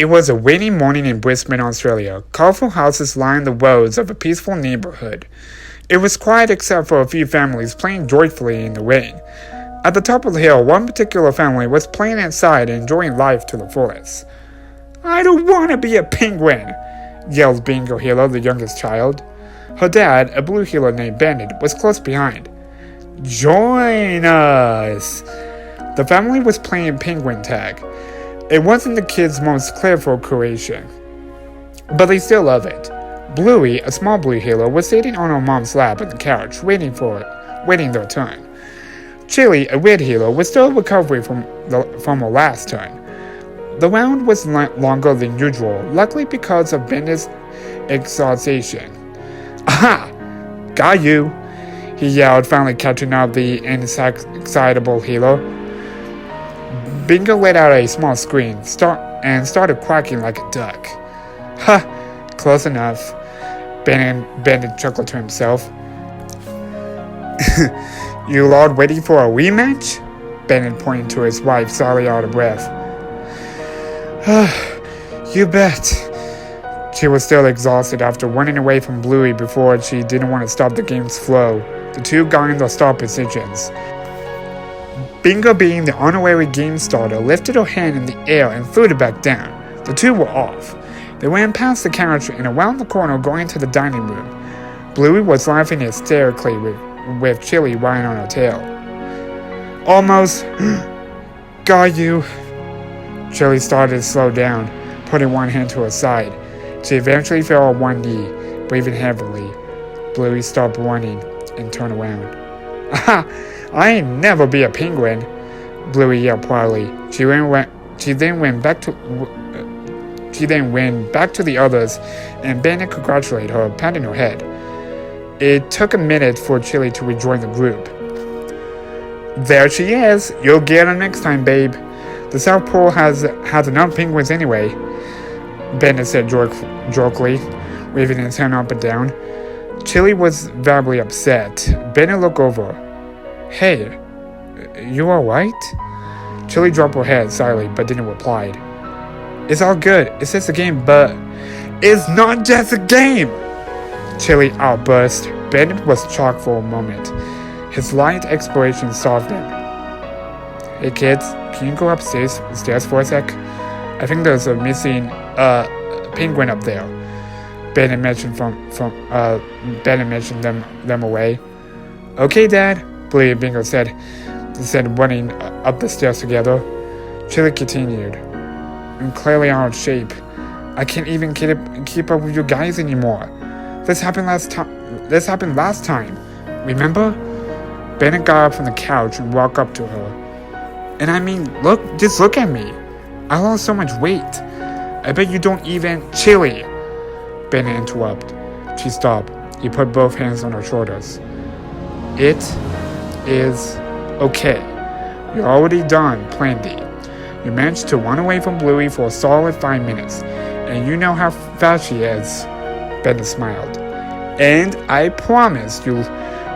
It was a windy morning in Brisbane, Australia. Colorful houses lined the roads of a peaceful neighborhood. It was quiet except for a few families playing joyfully in the rain. At the top of the hill, one particular family was playing inside and enjoying life to the fullest. "I don't want to be a penguin," yelled Bingo Hilo, the youngest child. Her dad, a blue heeler named Bandit, was close behind. "Join us!" The family was playing penguin tag. It wasn't the kids' most clever creation, but they still love it. Bluey, a small blue heeler, was sitting on her mom's lap on the couch, waiting their turn. Chili, a red heeler, was still recovering from her last turn. The round was longer than usual, luckily because of Bandit's exhaustion. "Aha! Got you!" he yelled, finally catching up the excitable heeler. Bingo let out a small scream and started quacking like a duck. "Ha! Close enough," Bandit chuckled to himself. "You lot waiting for a rematch?" Bandit pointed to his wife, slightly out of breath. "You bet." She was still exhausted after running away from Bluey before she didn't want to stop the game's flow. The two got in the start positions. Bingo, being the honorary game starter, lifted her hand in the air and threw it back down. The two were off. They ran past the couch and around the corner going to the dining room. Bluey was laughing hysterically with Chili riding on her tail. "Almost got you." Chili started to slow down, putting one hand to her side. She eventually fell on one knee, breathing heavily. Bluey stopped running and turned around. "Aha! I ain't never be a penguin," Bluey yelled proudly. She then went back to the others, and Bandit congratulated her, patting her head. It took a minute for Chili to rejoin the group. "There she is. You'll get her next time, babe. The South Pole has enough penguins anyway," Bandit said jokingly, waving his hand up and down. Chili was verbally upset. Bandit looked over. "Hey, you alright?" Chili dropped her head slightly but didn't reply. "It's all good. It's just a game, but..." "It's not just a game!" Chili outburst. Bandit was shocked for a moment. His light expiration softened. "Hey kids, can you go upstairs for a sec? I think there's a missing penguin up there." Bandit mentioned them away. "Okay, Dad," Bluey and Bingo said running up the stairs together. Chili continued. "I'm clearly out of shape. I can't even keep up with you guys anymore. This happened last time. Remember?" Bandit got up from the couch and walked up to her. "And I mean, just look at me. I lost so much weight. I bet you don't even..." "Chili!" Bandit interrupted. She stopped. He put both hands on her shoulders. "It is okay. You're already done, Plandy. You managed to run away from Bluey for a solid 5 minutes, and you know how fast she is." Bandit smiled. "And I promise you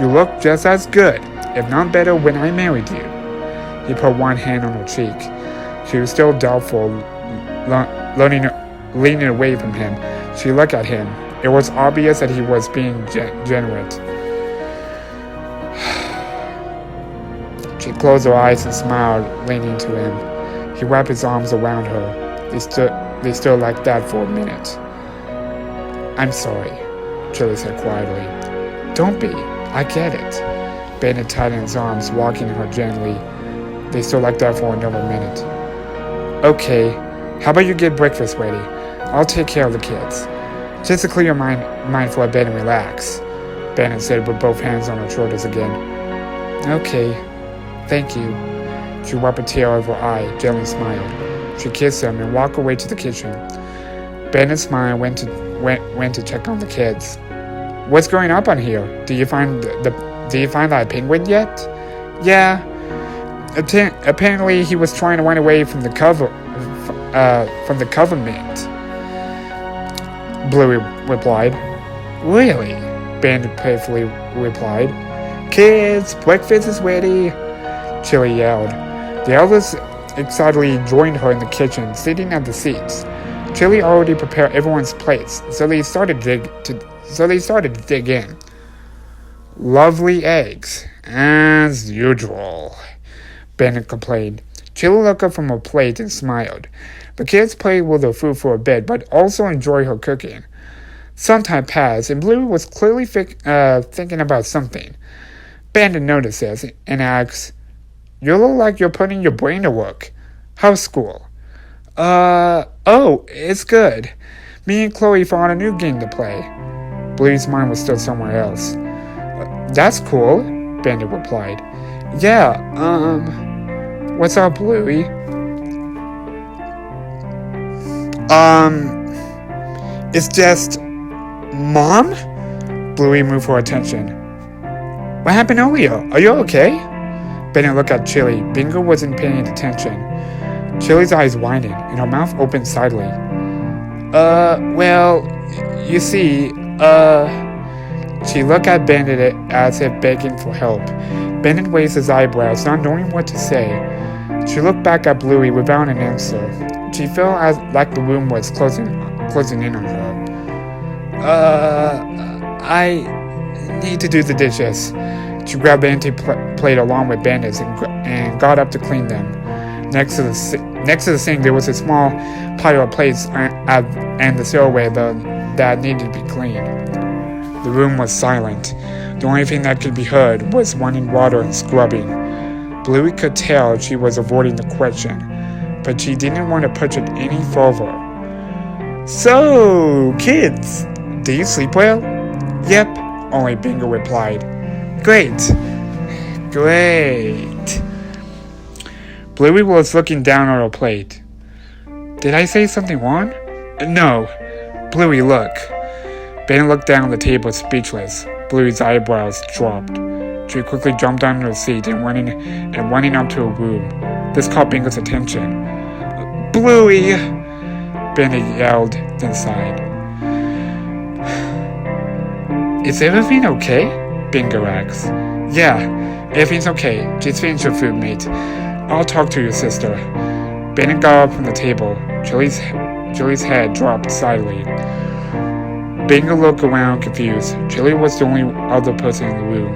look just as good, if not better, when I married you." He put one hand on her cheek. She was still doubtful, leaning away from him. She looked at him. It was obvious that he was being genuine. She closed her eyes and smiled, leaning to him. He wrapped his arms around her. They stood like that for a minute. "I'm sorry," Chili said quietly. "Don't be. I get it." Bandit tightened his arms, walking her gently. They stood like that for another minute. "Okay, how about you get breakfast ready? I'll take care of the kids. Just to clear your mind for a bit and relax," Bandit said with both hands on her shoulders again. "Okay, thank you." She wiped a tear over her eye, gently smiled. She kissed him and walked away to the kitchen. Bandit smiled and went to check on the kids. "What's going on here? Did you find that penguin yet?" "Yeah. Apparently he was trying to run away from the government," Bluey replied. "Really?" Bandit playfully replied. "Kids, breakfast is ready," Chili yelled. The elders excitedly joined her in the kitchen, sitting at the seats. Chili already prepared everyone's plates, so they started to dig in. Lovely eggs, as usual, Bennett complained. Chili looked up from her plate and smiled. The kids played with her food for a bit, but also enjoyed her cooking. Some time passed, and Bluey was clearly thinking about something. Bandit noticed this and asked, "You look like you're putting your brain to work. How's school?" Oh, it's good. Me and Chloe found a new game to play." Bluey's mind was still somewhere else. "That's cool," Bandit replied. "Yeah, what's up, Bluey?" It's just... Mom?" Bluey moved her attention. "What happened earlier? Are you okay?" Bennett looked at Chili. Bingo wasn't paying attention. Chili's eyes widened, and her mouth opened slightly. Well, you see, She looked at Bennett as if begging for help. Bennett raised his eyebrows, not knowing what to say. She looked back at Bluey without an answer. She felt like the room was closing in on her. I need to do the dishes." She grabbed the empty plate along with Bandit's and got up to clean them. Next to the sink, there was a small pile of plates and the silverware that needed to be cleaned. The room was silent. The only thing that could be heard was running water and scrubbing. Bluey could tell she was avoiding the question, but she didn't want to push it any further. "So, kids, do you sleep well?" "Yep," only Bingo replied. Great. Bluey was looking down on her plate. "Did I say something wrong?" "No." "Bluey, look." Ben looked down at the table, speechless. Bluey's eyebrows dropped. She quickly jumped on her seat and running up to her room. This caught Bingo's attention. "Bluey!" Bennett yelled, then sighed. "Is everything okay?" Bingo asked. "Yeah, everything's okay. Just finish your food, mate. I'll talk to your sister." Bennett got up from the table. Chili's head dropped slightly. Bingo looked around confused. Chili was the only other person in the room.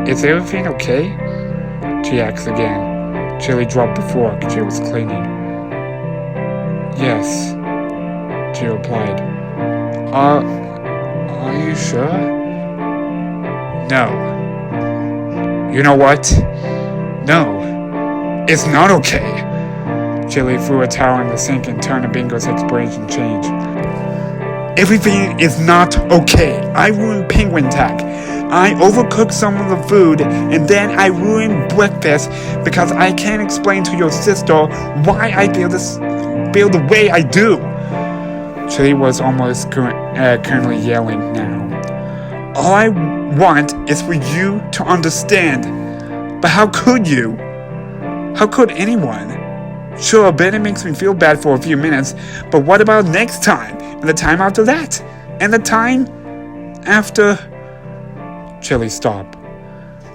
"Is everything okay?" she asked again. Chili dropped the fork she was cleaning. "Yes," she replied. Are you sure?" "No." "You know what? No. It's not okay." Chili threw a towel in the sink and turned to Bingo's expiration change. "Everything is not okay. I ruined penguin tack. I overcooked some of the food, and then I ruined breakfast because I can't explain to your sister why I feel the way I do." Chili was almost currently yelling now. "All I want is for you to understand. But how could you? How could anyone? Sure, Bennett makes me feel bad for a few minutes, but what about next time? And the time after that? And the time after..." Chili stopped.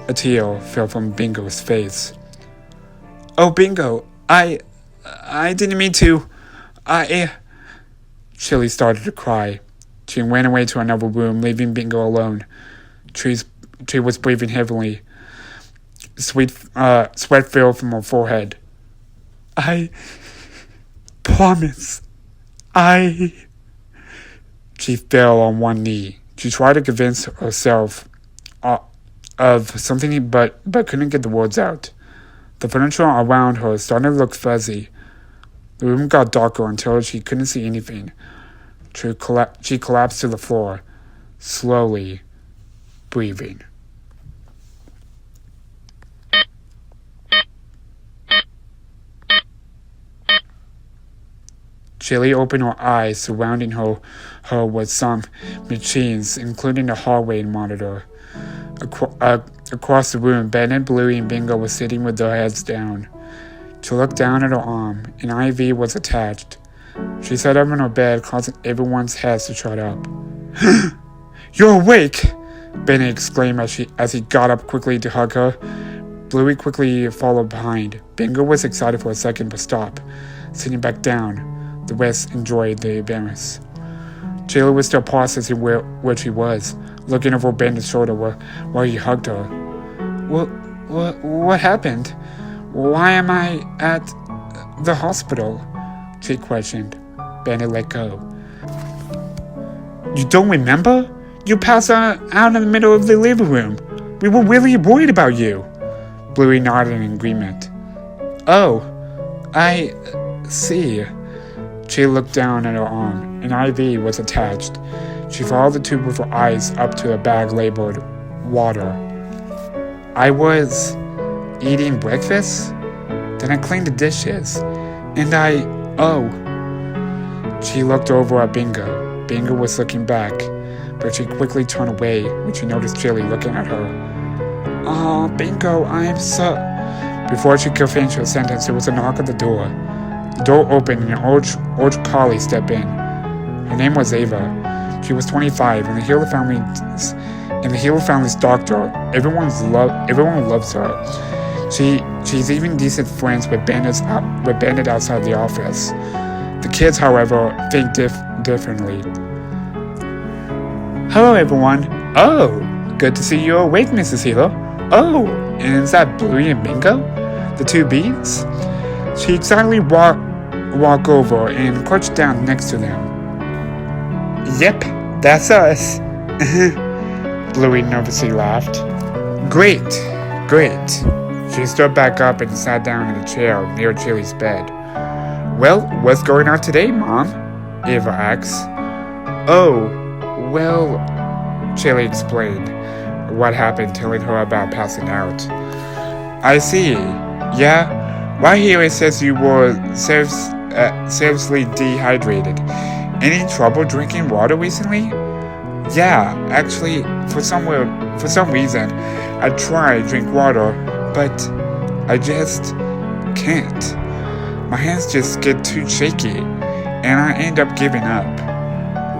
A tear fell from Bingo's face. "Oh, Bingo, I didn't mean to. Chili started to cry. She went away to another room, leaving Bingo alone. She was breathing heavily. Sweat fell from her forehead. "I promise. She fell on one knee. She tried to convince herself of something, but couldn't get the words out. The furniture around her started to look fuzzy. The room got darker until she couldn't see anything. She collapsed to the floor, slowly breathing. Chili opened her eyes. Surrounding her was some machines, including the hallway monitor. Across the room, Bennett, Bluey, and Bingo were sitting with their heads down. She looked down at her arm. An IV was attached. She sat up in her bed, causing everyone's heads to shut up. "You're awake!" Bennett exclaimed as he got up quickly to hug her. Bluey quickly followed behind. Bingo was excited for a second but stopped, sitting back down. The rest enjoyed the appearance. Jayla was still processing where she was, looking over Bandit's shoulder while he hugged her. What happened? Why am I at the hospital? She questioned. Bandit let go. You don't remember? You passed out in the middle of the living room. We were really worried about you. Bluey nodded in agreement. Oh, I see. She looked down at her arm. An IV was attached. She followed the tube with her eyes up to a bag labeled water. I was eating breakfast? Then I cleaned the dishes. And She looked over at Bingo. Bingo was looking back, but she quickly turned away when she noticed Chili looking at her. Oh, Bingo, I'm so... Before she could finish her sentence, there was a knock at the door. The door opened and an old collie stepped in. Her name was Ava. She was 25, and the Healer family's doctor. Everyone loves her. She's even decent friends with Bandit outside the office. The kids, however, think differently. Hello, everyone. Oh, good to see you awake, Mrs. Healer. Oh, and is that Bluey and Bingo? The two beats? She excitedly walk over and crouch down next to them. Yep, that's us. Bluey nervously laughed. Great. She stood back up and sat down in a chair near Chili's bed. Well, what's going on today, Mom? Ava asked. Oh, well, Chili explained what happened, telling her about passing out. I see. Yeah? Right here it says you were seriously dehydrated. Any trouble drinking water recently? Yeah, actually, for some reason, I try to drink water, but I just can't. My hands just get too shaky, and I end up giving up.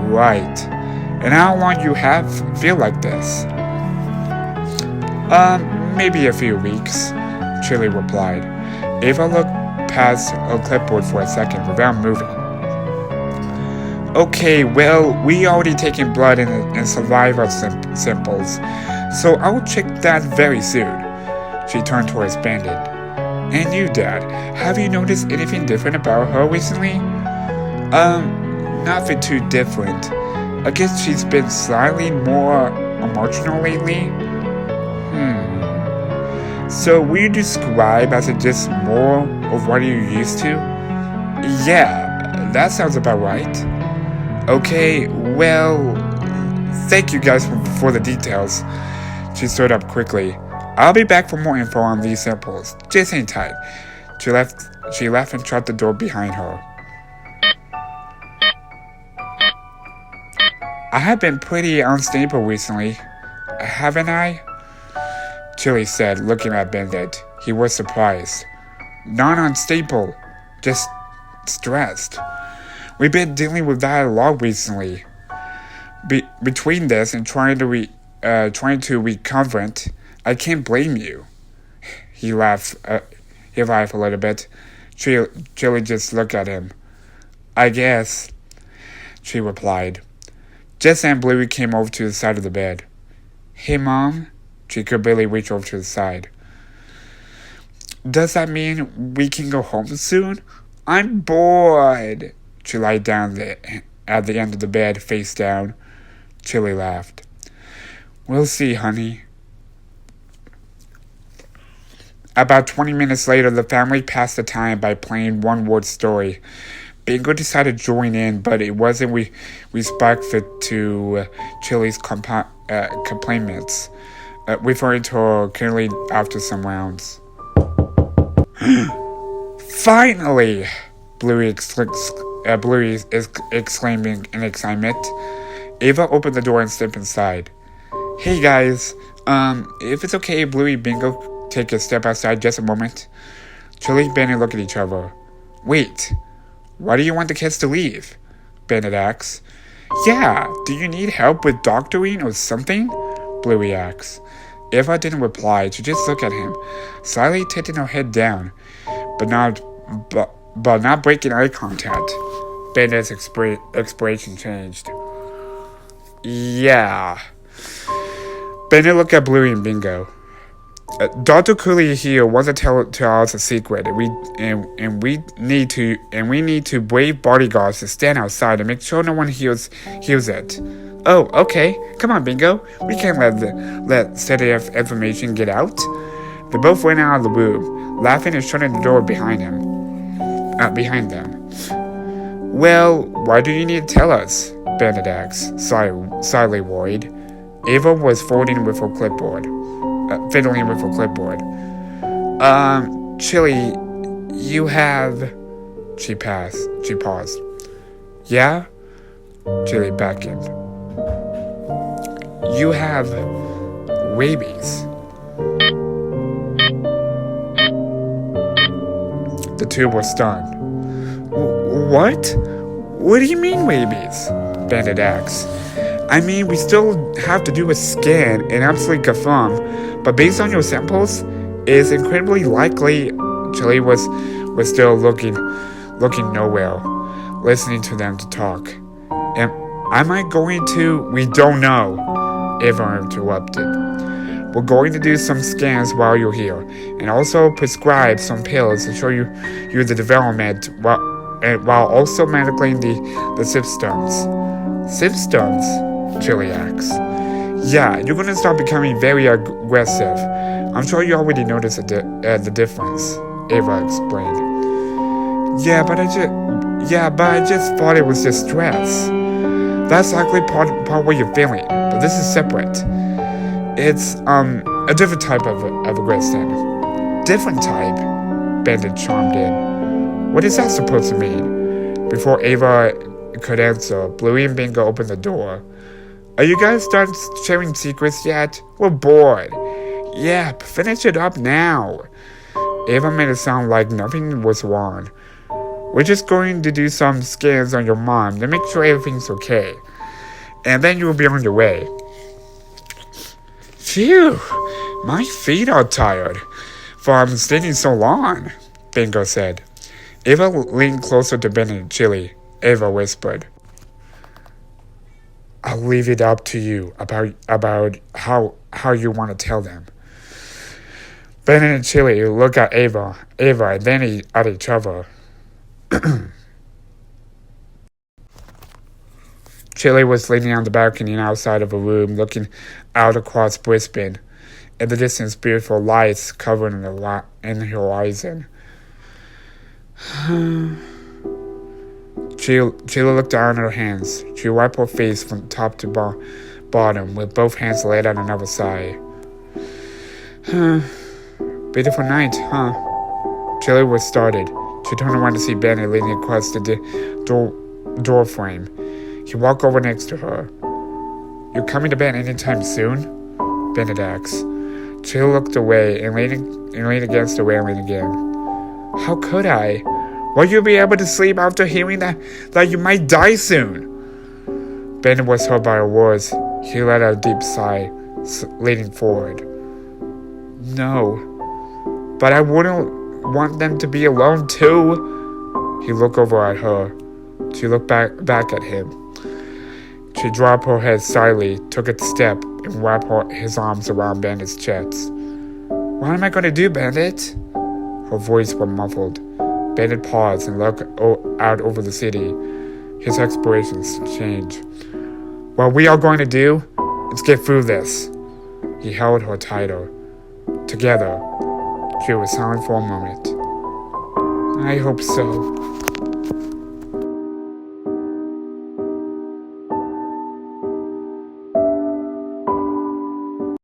Right. And how long you feel like this? Maybe a few weeks, Chili replied. Ava looked past her clipboard for a second without moving. Okay, well, we already taken blood and saliva samples, so I'll check that very soon. She turned towards Bandit. And you, Dad, have you noticed anything different about her recently? Nothing too different. I guess she's been slightly more emotional lately. So will you describe as just more of what you're used to? Yeah, that sounds about right. Okay, well, thank you guys for the details. She stood up quickly. I'll be back for more info on these samples. Just hang tight. She left and shut the door behind her. I have been pretty unstable recently, haven't I? Chili said, looking at Bandit. He was surprised. Not unstable, just stressed. We've been dealing with that a lot recently. Between this and trying to recover, I can't blame you. He laughed a little bit. Chili just looked at him. I guess, she replied. Just then Bluey came over to the side of the bed. Hey, Mom. She could barely reach over to the side. Does that mean we can go home soon? I'm bored. She lied down at the end of the bed, face down. Chili laughed. We'll see, honey. About 20 minutes later, the family passed the time by playing one-word story. Bingo decided to join in, but it wasn't respectful to Chili's complaints, referring to her currently after some rounds. Finally! Bluey is exclaiming in excitement. Ava opened the door and stepped inside. Hey guys, if it's okay, Bluey and Bingo take a step outside just a moment. Chili and Bandit look at each other. Wait, why do you want the kids to leave? Bandit asks. Yeah, do you need help with doctoring or something? Bluey asks. Ava didn't reply, she just looked at him, slightly tilting her head down, but not breaking eye contact. Bennett's expression changed. Yeah. Bennett looked at Bluey and Bingo. Dr. Cooley here wants to tell us a secret, and we need to brave bodyguards to stand outside and make sure no one hears it. Oh, okay. Come on, Bingo. We can't let steady information get out. They both went out of the room, laughing and shutting the door behind them. Well, why do you need to tell us? Bennett asked, slightly worried. Ava was fiddling with her clipboard. Chili, you have... She paused. Yeah? Chili beckoned. You have... rabies. The two were stunned. What? What do you mean rabies? Bennett asked. I mean, we still have to do a scan and absolutely confirm, but based on your samples, it's incredibly likely. Chili was still looking nowhere, listening to them to talk. Am I going to? We don't know, Eva interrupted. We're going to do some scans while you're here, and also prescribe some pills to show you the development while also manipulating the symptoms. Symptoms? Chili asked. Yeah, you're gonna start becoming very aggressive. I'm sure you already noticed the difference, Ava explained. Yeah, but I just thought it was just stress. That's likely part what you're feeling, but this is separate. It's a different type of aggression. Different type? Bandit chimed in. What is that supposed to mean? Before Ava could answer, Bluey and Bingo opened the door. Are you guys starting sharing secrets yet? We're bored. Yeah, finish it up now. Ava made it sound like nothing was wrong. We're just going to do some scans on your mom to make sure everything's okay. And then you'll be on your way. Phew, my feet are tired from standing so long, Bingo said. Ava leaned closer to Ben and Chili. Ava whispered, I'll leave it up to you about how you want to tell them. Ben and Chili looked at Ava and then at each other. Chili was leaning on the balcony outside of a room, looking out across Brisbane. In the distance, beautiful lights covering in the horizon. Chili looked down at her hands. She wiped her face from top to bottom, with both hands laid on another side. Beautiful night, huh? Chili was startled. She turned around to see Benny leaning across the door frame. He walked over next to her. You coming to bed anytime soon? Bennett asked. Chili looked away and leaned against the railing again. How could I? Will you be able to sleep after hearing that you might die soon? Bennett was hurt by her words. He let out a deep sigh, leaning forward. No, but I wouldn't want them to be alone too. He looked over at her. She looked back at him. She dropped her head slightly, took a step, and wrapped his arms around Bandit's chest. What am I going to do, Bandit? Her voice was muffled. Bandit paused and looked out over the city. His expressions changed. What we are going to do is get through this. He held her tighter. Together. She was silent for a moment. I hope so.